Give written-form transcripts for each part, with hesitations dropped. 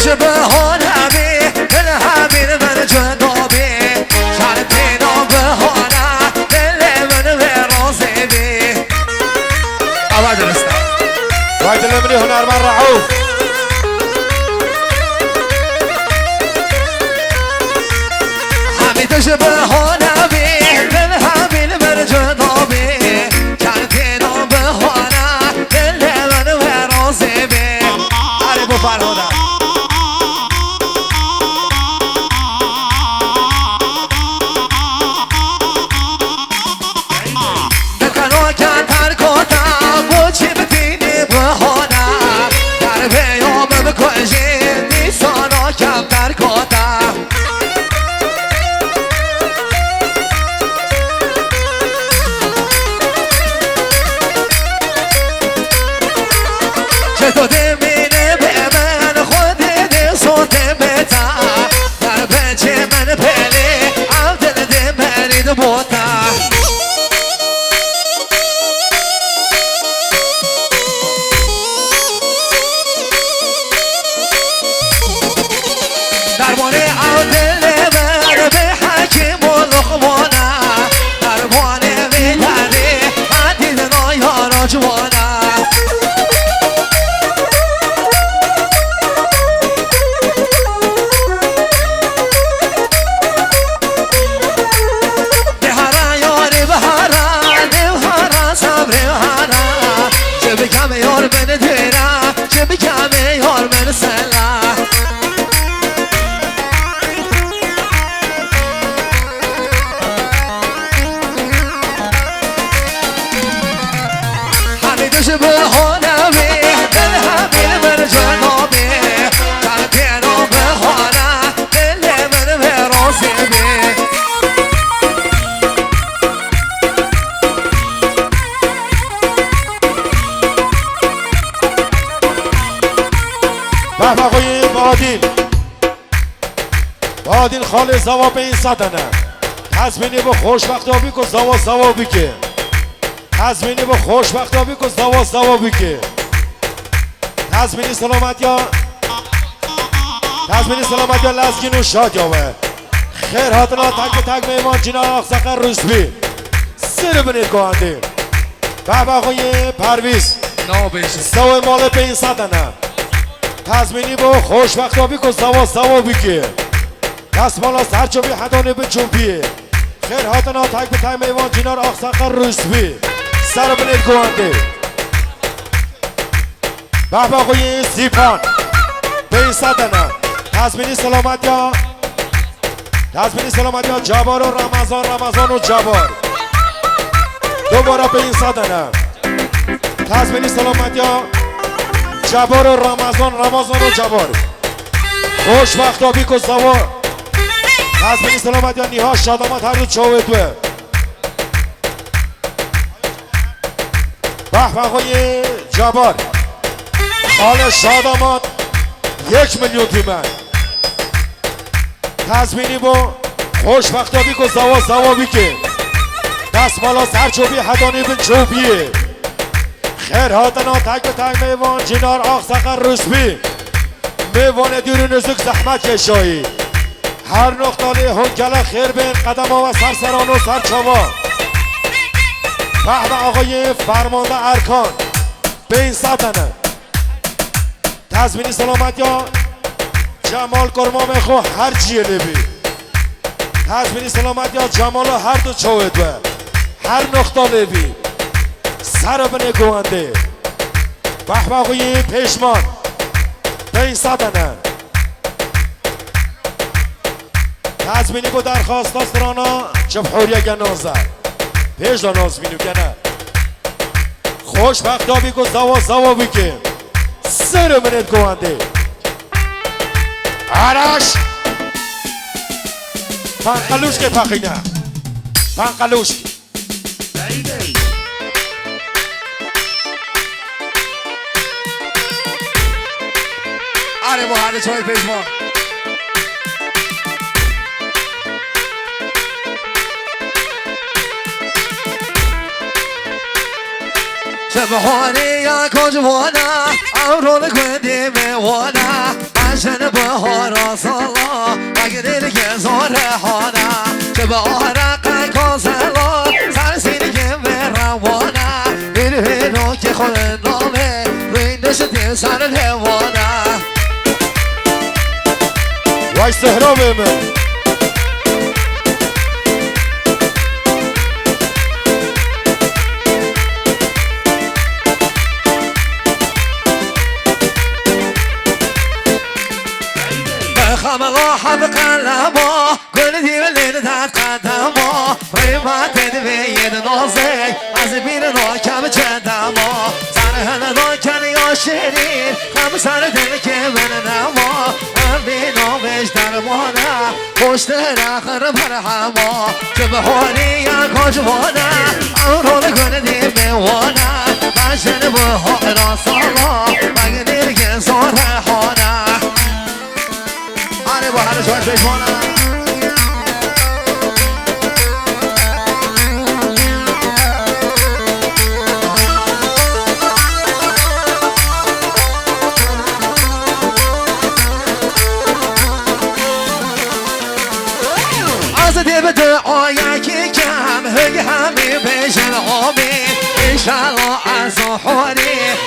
بهانه بی دل همین من جدابی شرطین و بهانه دل من به رازی بی اول درسته وقت الامني هنرمند رعوف حمیدش بهانه بی دل همین من جدابی شرطین و بهانه دل من به رازی بی علی بو فرهاده بادین خاله زواب این صدنه تزمینی با خوشبختابی که زوابی که تزمینی با خوشبختابی که زوابی که تزمینی سلامت یا لزگین و شاد یاوه خیر هاتنا تک میوان جنار آقسقر رسبی سر بنید گوانده بابا آقای پرویز زواب مال به این صدنه تزمینی با خوشبختابی که زوابی که دستمالا سرچوبی حدانه به چوبیه خیر هاتنا تک میوان جنار آقسقر رسبی سر بنید گوانده بابا آقای زیپان به این صدنه تزمینی سلامت یا جبار و رمضان و جبار دوباره به این صدنه تزمینی سلامت یا جبار و رمضان و جبار خوشبختابی که زوار تزمینی سلامت یا نیها شادامت هر دو چاوه دوه بحبقای جبار حال شادامت 1,000,000 تومان تزمینی با خوشبختابی که زوابی که دستمالا سرچوبی حدانی بن چوبیه خیر هاتنا تک میوان جنار آقسقر رسبی میوان دیرو نزک زحمت کشایی هر نقطالی هنگله خیر بین قدم ها و سرسران و سرچاوا بحب آقای فرمانده ارکان به این سطنه تزمینی سلامت یا جمال کرمام خو هر چیه لبی تزمینی سلامت یا جمال هر دو چوید و هر نقطه لبی سر بنه گوانده بحباقوی پیشمان به این سطنه تزمینی با درخواست داسترانا جبحوری گنازه پیش داناز بینو کنه خوشبختابی که زوابی که سر منت گوانده عرش پنقلوش که پخینه پنقلوش آره با هر چای پیشمان شبهانی یا کجوانا امرون کندی میوانا بجن بهارا سالا مگه دل که زاره حالا که به آرق کازلا سرسینی که به روانه بیرو که خود نامه روی نشتی سر الهوانه وای سهرابه من بخم الله بقلبا كل دي الليل تحت قدما ريما تدبيد نوزي عزبين نوكا بجدما سرهن نوكا يا شيرين خمسة دلك من نما أبي نوبش درمانا خوشتر آخر برحما جبهوني يا كجوانا أمرو كل دي بوانا بجن بهارا صلا مقدر كسور حانا با هر جوش بشمانم از دیو دعای که کم هی همی بشن آمین انشالله از حوری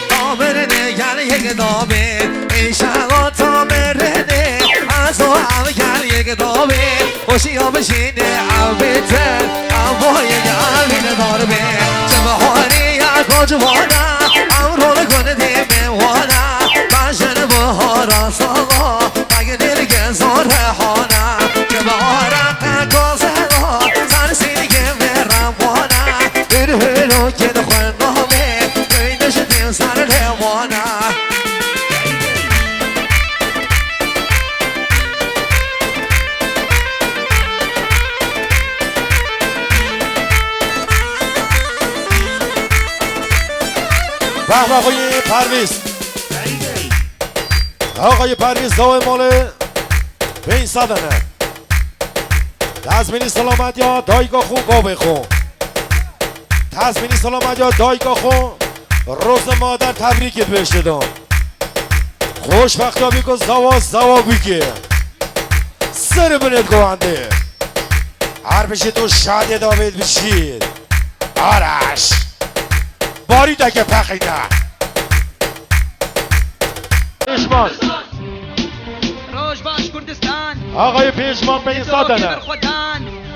تامر نگر یک دامین انشالله تامر از و هم یک دامین خوشی ها بشینه عبیتر اما یک عبین داربه چه بحاری یک آجوانا امرو کنه دیموانا بشن بحارا سالا مگه دل که زار حانا که بحارا کازلا سرسینی که مرموانا بیرو که دخل نامه دویدش دیم سر الهوانا به آقای پرویز آقای پرویز داوی مال به این صدنه تزمینی سلامت یا دایگاه خون گاوه خون تزمینی سلامت یا دایگاه خون روز مادر تبریکت بهش دادم خوشبختی کن زوابی که سر بنت گوانده هر بشی تو شاده داوید بشید آرش باری دکه پخیده پیشمان روش باش کردستان آقای پیشمان به این سادنه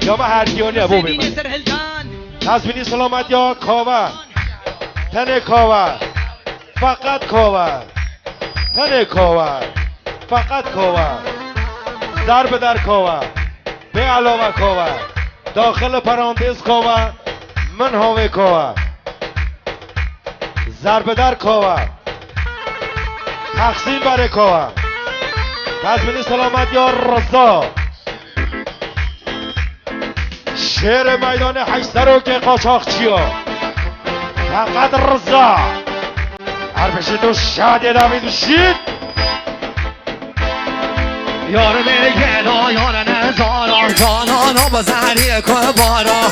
یا ما هرگیانی ابو بیمه تزمینی سلامت یا کاور تن کاور فقط کاور تن کاور فقط کاور ضرب در کاور به علاوه کاور داخل پرانتز کاور من هاوه کاور ضرب در کاور تقسیم برای کاور تزمینی سلامت یا رضا شعر میدان حیستر که قاچاقچی ها فقط رضا هر بشید و شادی دامید بشید یار میره گلا یار نزارا جانانا با زهری که بارا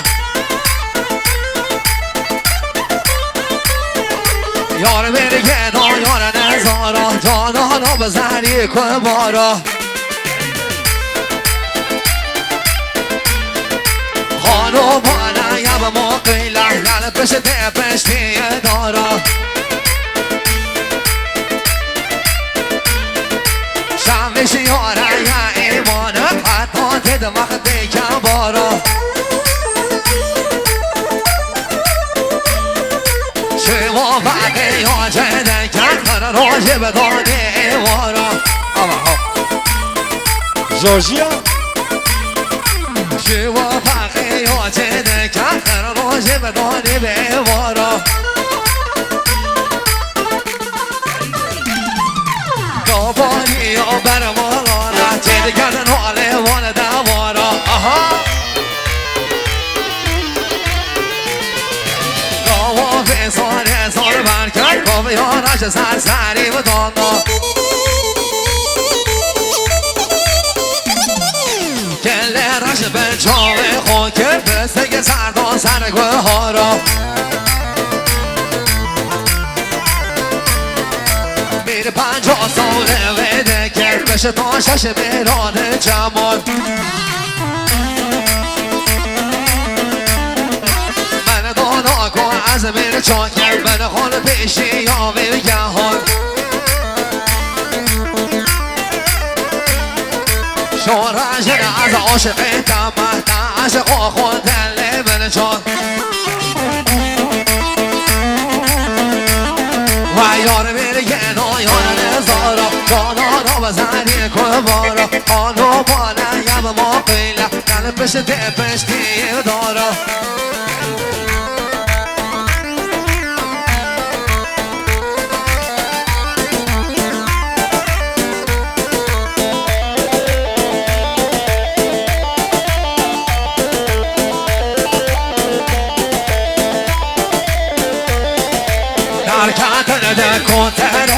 یار میره گلا یار نزارا جانانا با زهری که بارا خانو بالا یا با موقیلا لال پشت پشتی دارا شمش یاره یا ایمانه حتی تد وقتی که بارا شما فقی یا جده کن راجع به داده ایوارا جورجیا شما فقی یا جده کن راجع به داده ایوارا دابانی یا برمالانا جده کردن حاله وان دوارا سار برکت کام یارش سرسری و دانا کله رش به چاوه خود که بسته سردان سرگوه ها را بیر 50 ساله ویده کرد بشه تا شش بیران جمال من دانا کن از بیر چاکر من خال پیشی یا ویگه ها شورش از عاشقی تمه عشق خود دل من چون و یار میره نایان نزارا جانا بزنی کبارا آنو بالا یم ما قیله گل پشت پشتی دارا در کتن ده کنتر